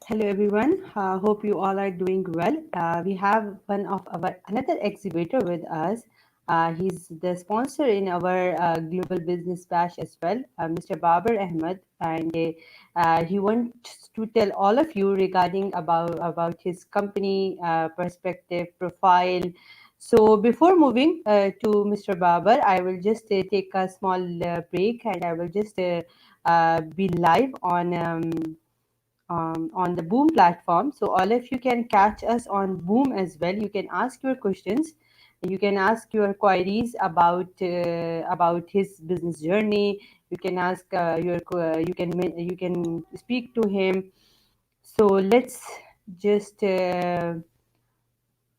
Hello everyone. Hope you all are doing well. We have one of our another exhibitor with us. He's the sponsor in our global business bash as well, Mr. Babar Ahmed, and he wants to tell all of you regarding about his company perspective profile. So before moving to Mr. Babar, I will just take a small break, and I will just be live on the Boom platform. So all of you can catch us on Boom as well. You can ask your questions. You can ask your queries about his business journey. You can ask you can speak to him. So just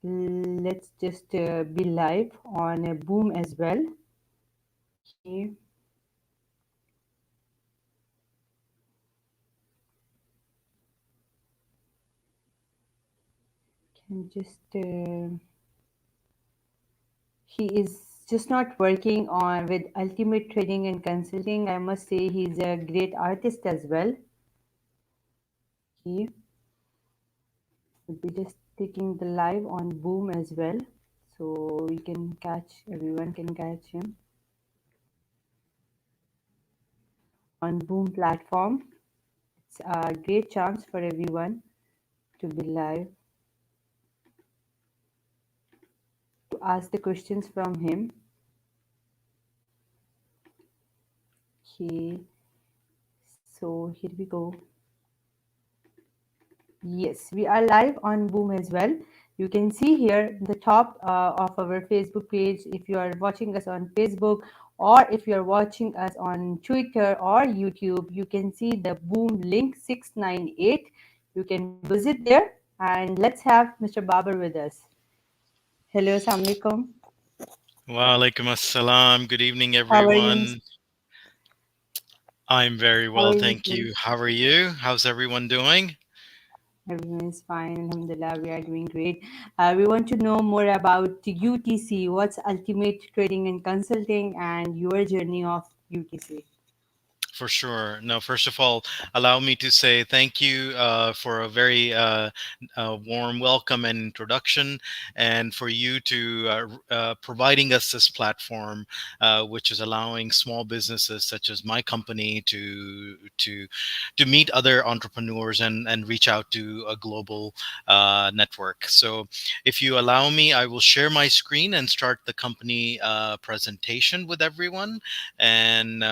let's just be live on Boom as well. Okay, can just. He is just not working on with ultimate trading and consulting. I must say he's a great artist as well. He will be just taking the live on Boom as well, so you can catch everyone can catch him on Boom platform. It's a great chance for everyone to be live to ask the questions from him. Okay, so here we go. Yes, we are live on Boom as well. You can see here the top of our Facebook page if you are watching us on Facebook, or if you are watching us on Twitter or YouTube, you can see the Boom link 698. You can visit there, and let's have Mr. Babar with us. Hello, Assalamu alaikum. Wa alaikum assalam. Good evening, How are you? everyone. I'm very How well, are you, thank sir? you. How are you? How's everyone doing? Everyone is fine. Alhamdulillah, we are doing great. We want to know more about UTC. What's Ultimate Trading and Consulting, and your journey of UTC? For sure. No, first of all, allow me to say thank you for a very warm welcome and introduction, and for you to providing us this platform, which is allowing small businesses such as my company to meet other entrepreneurs and reach out to a global network. So, if you allow me, I will share my screen and start the company presentation with everyone, and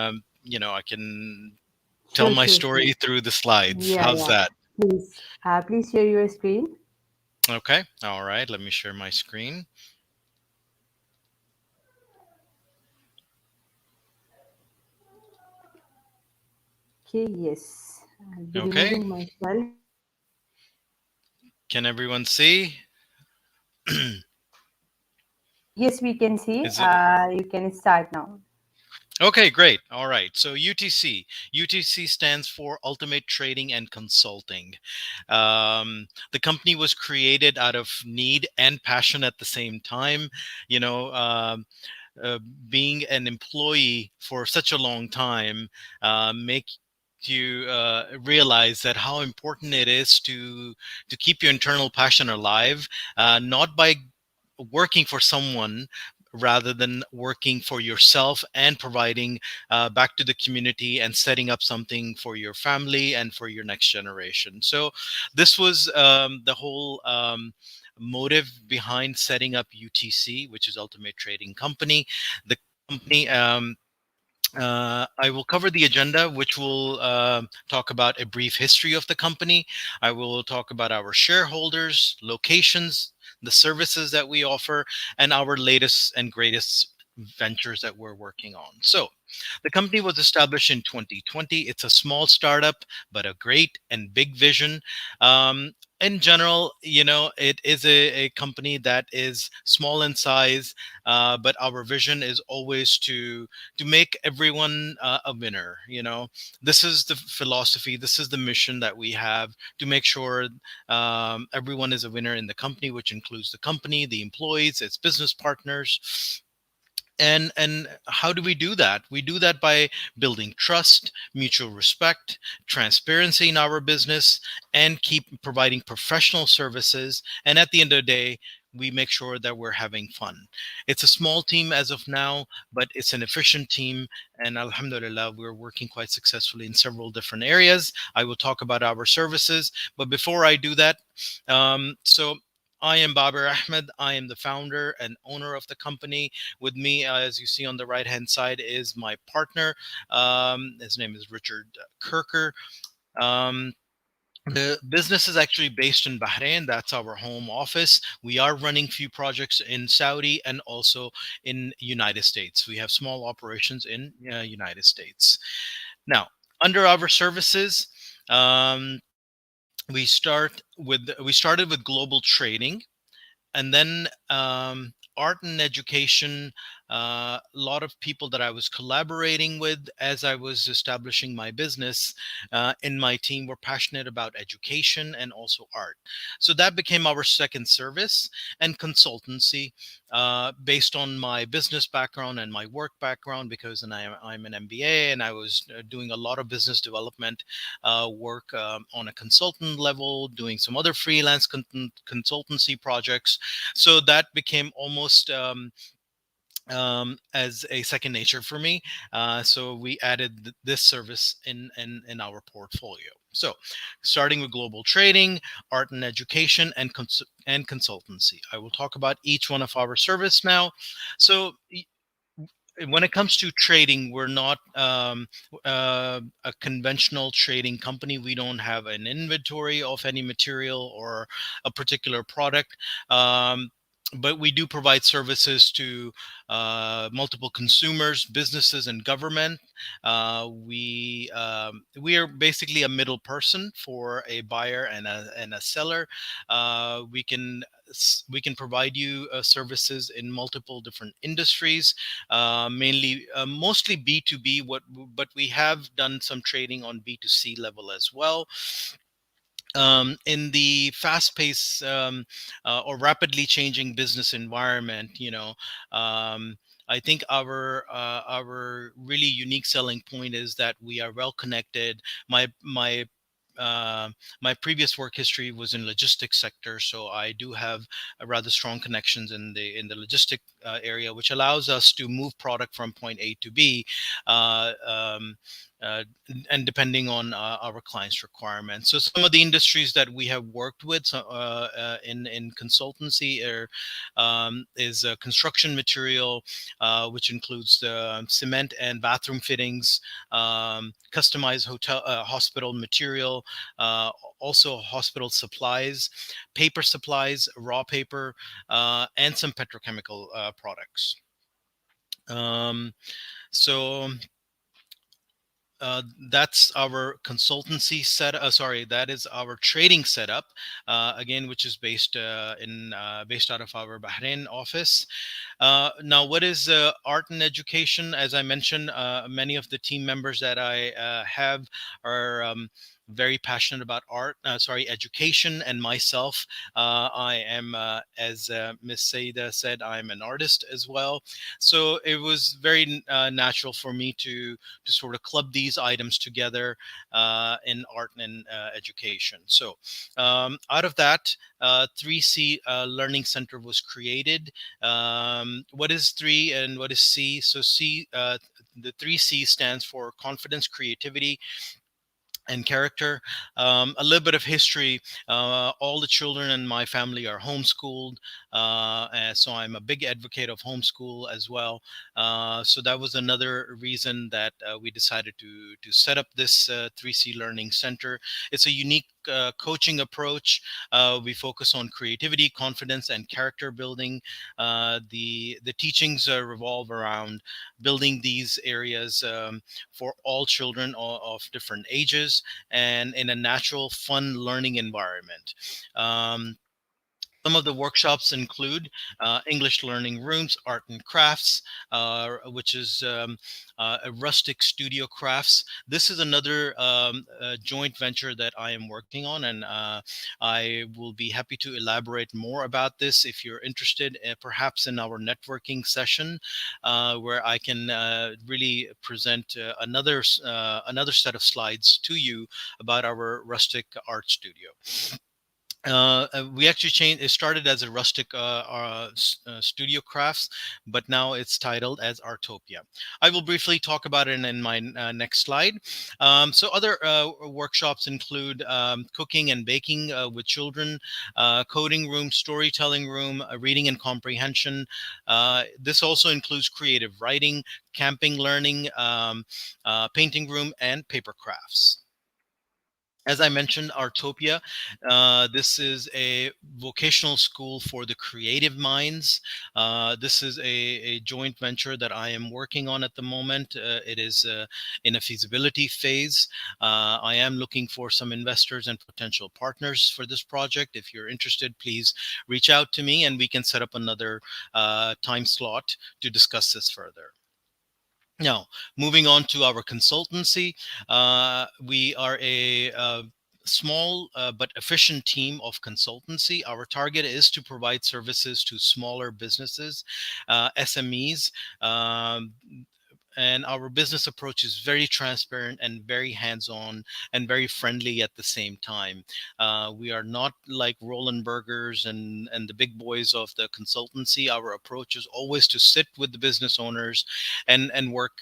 I can tell Sure, my sure, sure. story through the slides. Yeah, How's yeah. that? Please share your screen. Okay. All right. Let me share my screen. Okay, yes. I'll be Okay. removing myself. Can everyone see? Yes, we can see. Is it You can start now. okay? Great. All right. So UTC. UTC stands for Ultimate Trading and Consulting. The company was created out of need and passion at the same time. You know, uh, being an employee for such a long time make you realize that how important it is to keep your internal passion alive, not by working for someone, rather than working for yourself and providing back to the community and setting up something for your family and for your next generation. So this was the whole motive behind setting up UTC, which is Ultimate Trading Company. The company, I will cover the agenda, which will talk about a brief history of the company. I will talk about our shareholders, locations, the services that we offer, and our latest and greatest ventures that we're working on. So, the company was established in 2020. It's a small startup, but a great and big vision. In general, it is a company that is small in size, but our vision is always to make everyone a winner. This is the philosophy, this is the mission that we have, to make sure everyone is a winner in the company, which includes the company, the employees, its business partners, And how do we do that? We do that by building trust, mutual respect, transparency in our business, and keep providing professional services. And at the end of the day, we make sure that we're having fun. It's a small team as of now, but it's an efficient team. And alhamdulillah, we're working quite successfully in several different areas. I will talk about our services. But before I do that, so I am Babar Ahmed. I am the founder and owner of the company. With me, as you see on the right hand side, is my partner. His name is Richard Kirker. Um, the business is actually based in Bahrain. That's our home office. We are running few projects in Saudi and also in United States. We have small operations in United States. Now, under our services, um, we started with global trading, and then art and education. A lot of people that I was collaborating with as I was establishing my business in my team were passionate about education and also art. So that became our second service. And consultancy, based on my business background and my work background, because I'm an MBA and I was doing a lot of business development work on a consultant level, doing some other freelance consultancy projects. So that became almost as a second nature for me. So we added this service in our portfolio. So, starting with global trading, art and education, and consultancy. I will talk about each one of our service now. So, when it comes to trading, we're not a conventional trading company. We don't have an inventory of any material or a particular product. But we do provide services to multiple consumers, businesses, and government. We are basically a middle person for a buyer and a seller. We can provide you services in multiple different industries, mainly mostly B2B. But we have done some trading on B2C level as well. In the fast-paced or rapidly changing business environment, I think our really unique selling point is that we are well connected. Uh, my previous work history was in logistics sector, so I do have a rather strong connections in the logistic area, which allows us to move product from point A to B. Uh, um, uh, and depending on our clients' requirements. So some of the industries that we have worked with in consultancy is construction material, which includes cement and bathroom fittings, customized hospital material, uh, also hospital supplies, paper supplies, raw paper, and some petrochemical products. Um, so that's our consultancy set. Sorry, that is our trading setup. Again, which is based out of our Bahrain office. Now, what is art and education? As I mentioned, many of the team members that I have are very passionate about education, and myself. I am, as Miss Saida said, I'm an artist as well. So it was very natural for me to sort of club these items together in art and education. So out of that, 3C Learning Center was created. What is 3 and what is C? So the 3C stands for confidence, creativity, and character. A little bit of history. All the children in my family are homeschooled, and so I'm a big advocate of homeschool as well. So that was another reason that we decided to set up this 3C Learning Center. It's a unique coaching approach. We focus on creativity, confidence, and character building. The teachings revolve around building these areas for all children of different ages and in a natural, fun learning environment. Um, Some of the workshops include English learning rooms, art and crafts, which is a rustic studio crafts. This is another joint venture that I am working on, and I will be happy to elaborate more about this if you're interested, perhaps in our networking session, where I can really present another set of slides to you about our rustic art studio. We actually changed. It started as a rustic studio crafts, but now it's titled as Artopia. I will briefly talk about it in my next slide. So other workshops include cooking and baking with children, coding room, storytelling room, reading and comprehension. This also includes creative writing, camping learning, painting room, and paper crafts. As I mentioned, Artopia, this is a vocational school for the creative minds. This is a joint venture that I am working on at the moment. It is in a feasibility phase. I am looking for some investors and potential partners for this project. If you're interested, please reach out to me and we can set up another time slot to discuss this further. Now, moving on to our consultancy, we are a small but efficient team of consultancy. Our target is to provide services to smaller businesses, SMEs. Um, and our business approach is very transparent and very hands-on and very friendly at the same time. We are not like Roland Bergers and the big boys of the consultancy. Our approach is always to sit with the business owners and work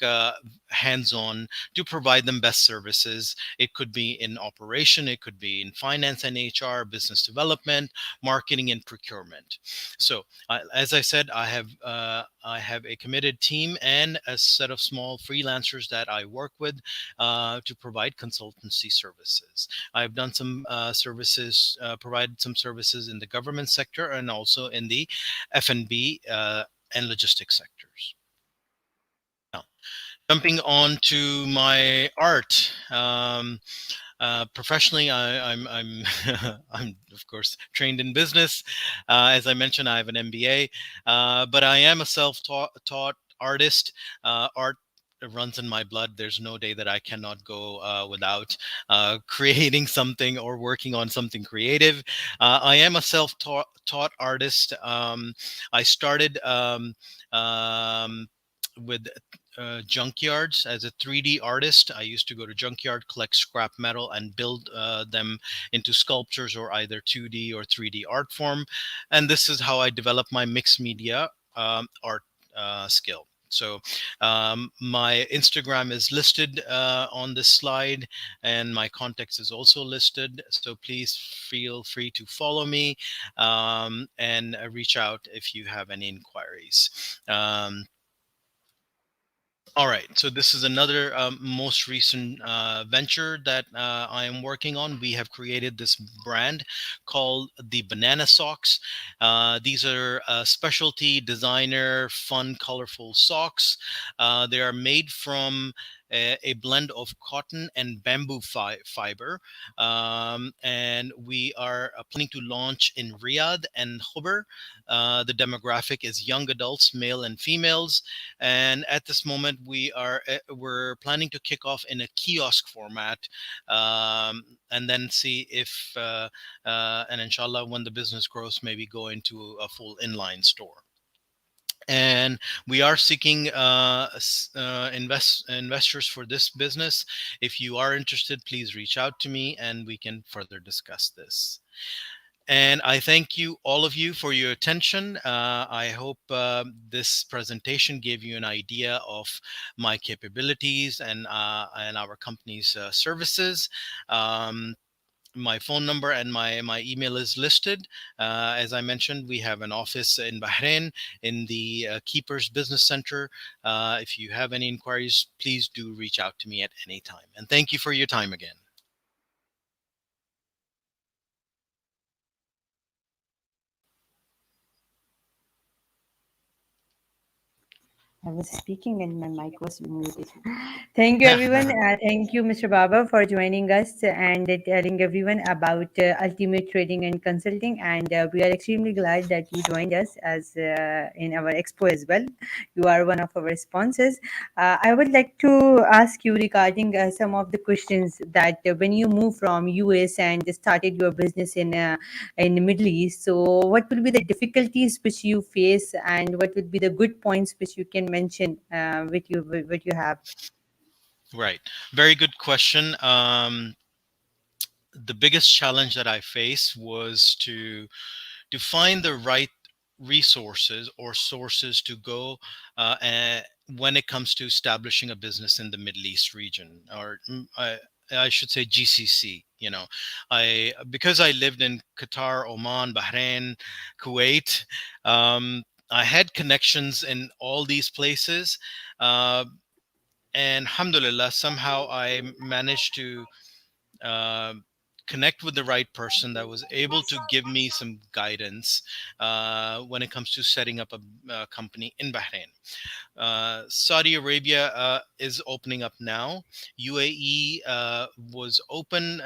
hands-on to provide them best services. It could be in operation, it could be in finance and HR, business development, marketing, and procurement. So as I said, I have a committed team and a set of small freelancers that I work with to provide consultancy services. I've done some services, provided some services in the government sector and also in the F&B and logistics sectors. Now, jumping on to my art. Professionally, I'm I'm of course trained in business. As I mentioned, I have an MBA, but I am a self-taught artist. Art runs in my blood. There's no day that I cannot go without creating something or working on something creative. I am a self-taught artist. I started with junkyards as a 3D artist. I used to go to junkyard, collect scrap metal, and build them into sculptures or either 2D or 3D art form. And this is how I developed my mixed media art skill. So my Instagram is listed on this slide, and my contacts is also listed. So please feel free to follow me and reach out if you have any inquiries. All right, so this is another most recent venture that I am working on. We have created this brand called the Banana Socks. These are specialty designer, fun, colorful socks. They are made from a blend of cotton and bamboo fiber. And we are planning to launch in Riyadh and Khobar. The demographic is young adults, male and females, and at this moment we're planning to kick off in a kiosk format, and then see if and inshallah when the business grows maybe go into a full inline store. And we are seeking investors for this business. If you are interested, please reach out to me and we can further discuss this. And I thank you, all of you, for your attention. I hope this presentation gave you an idea of my capabilities and our company's services. My phone number and my email is listed. As I mentioned, we have an office in Bahrain in the Keepers Business Center. If you have any inquiries, please do reach out to me at any time. And thank you for your time again. I was speaking and my mic was muted. Thank you, everyone. Thank you, Mr. Baba, for joining us and telling everyone about ultimate trading and consulting. And we are extremely glad that you joined us as in our expo as well. You are one of our sponsors. I would like to ask you regarding some of the questions that when you moved from US and started your business in the Middle East. So, what will be the difficulties which you face, and what would be the good points which you can mention with you have? Right. Very good question. The biggest challenge that I faced was to find the right resources or sources to go when it comes to establishing a business in the Middle East region, or I should say GCC. I because I lived in Qatar, Oman, Bahrain, Kuwait. Um, I had connections in all these places, uh, and alhamdulillah, somehow I managed to uh, connect with the right person that was able to give me some guidance when it comes to setting up a company in Bahrain. Saudi Arabia is opening up now. UAE was open,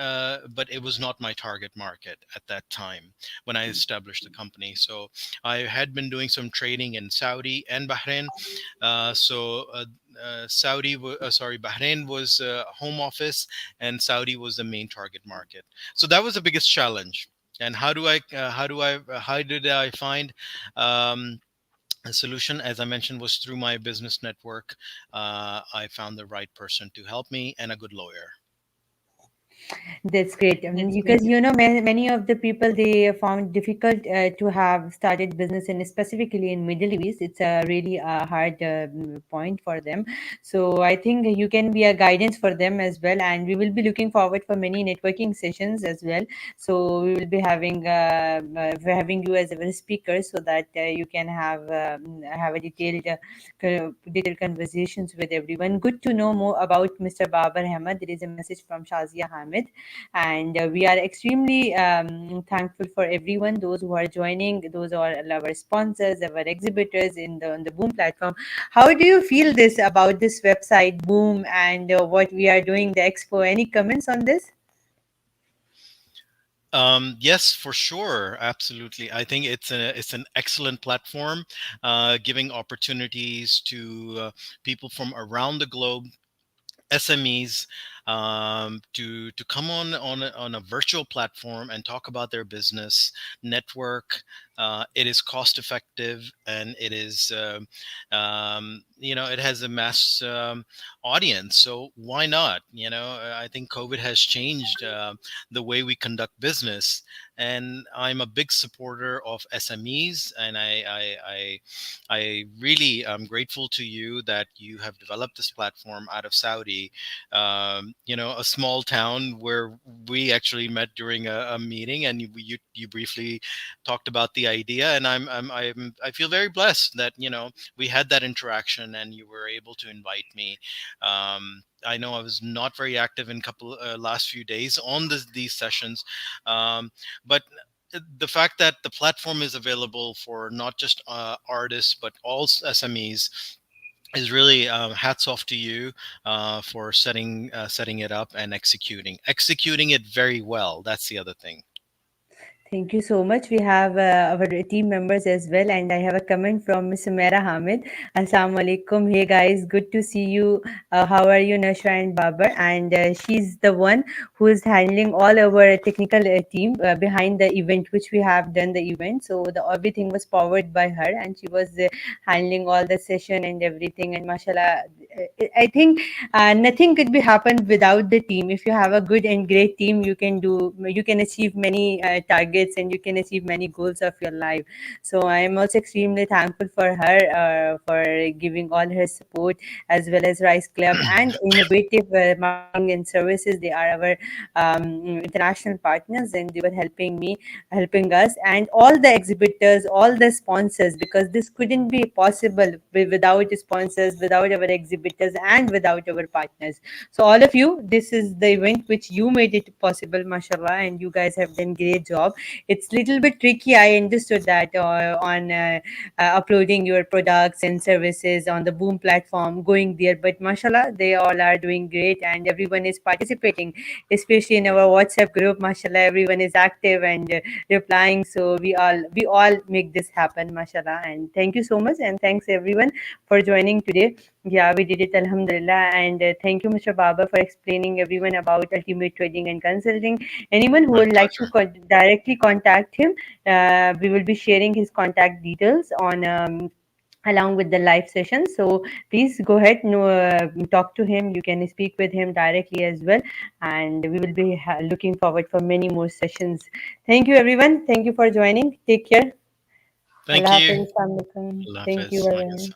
but it was not my target market at that time when I established the company. So I had been doing some trading in Saudi and Bahrain. Bahrain was home office, and Saudi was the main target market. So that was the biggest challenge. And how did I find a solution? As I mentioned, was through my business network. I found the right person to help me and a good lawyer. That's great. Because many of the people they found difficult to have started business, and specifically in Middle East, it's a really hard point for them. So I think you can be a guidance for them as well, and we will be looking forward for many networking sessions as well. So we will be having you as our speaker, so that you can have a detailed conversations with everyone. Good to know more about Mr. Babar Ahmed. There is a message from Shazia Hamid, and we are extremely thankful for everyone, those who are joining, those are our sponsors, our exhibitors on the Boom platform. How do you feel this about this website Boom and what we are doing the expo? Any comments on this? Yes, for sure, absolutely. I think it's an excellent platform, giving opportunities to people from around the globe, SMEs, to come on a virtual platform and talk about their business, network. It is cost effective, and it is it has a mass audience. So why not? I think COVID has changed the way we conduct business, and I'm a big supporter of SMEs, and I really am grateful to you that you have developed this platform out of Saudi, a small town where we actually met during a meeting, and you briefly talked about the idea, and I feel very blessed that we had that interaction, and you were able to invite me. I know I was not very active in couple last few days on these sessions, but the fact that the platform is available for not just artists but all SMEs is really hats off to you for setting it up and executing it very well. That's the other thing. Thank you so much. We have our team members as well, and I have a comment from Miss Sumaira Hamid. Assalamu alaikum. Hey guys, good to see you. How are you, Nashra and Babar? And she's the one who is handling all our technical team behind the event, which we have done the event. So the everything was powered by her, and she was handling all the session and everything. And mashallah, I think nothing could be happened without the team. If you have a good and great team, you can achieve many targets, and you can achieve many goals of your life. So I am also extremely thankful for her for giving all her support, as well as Rice Club and Innovative Marketing and Services. They are our international partners, and they were helping us, and all the exhibitors, all the sponsors, because this couldn't be possible without sponsors, without our exhibitors, and without our partners. So all of you, this is the event which you made it possible, mashallah, and you guys have done great job. It's little bit tricky. I understood that on uploading your products and services on the Boom platform, going there. But mashallah, they all are doing great, and everyone is participating, especially in our WhatsApp group. Mashallah, everyone is active and replying. So we all make this happen, mashallah. And thank you so much, and thanks everyone for joining today. Yeah, we did it, alhamdulillah. And thank you, Mr. Baba, for explaining everyone about ultimate trading and consulting. Anyone who My would like to pleasure. directly contact him, we will be sharing his contact details on. Along with the live session, so please go ahead, no, talk to him. You can speak with him directly as well, and we will be looking forward for many more sessions. Thank you, everyone. Thank you for joining. Take care. Thank Allah you. Hafiz. Assalamu alaikum. Allah Thank you. Hafiz. Bye bye.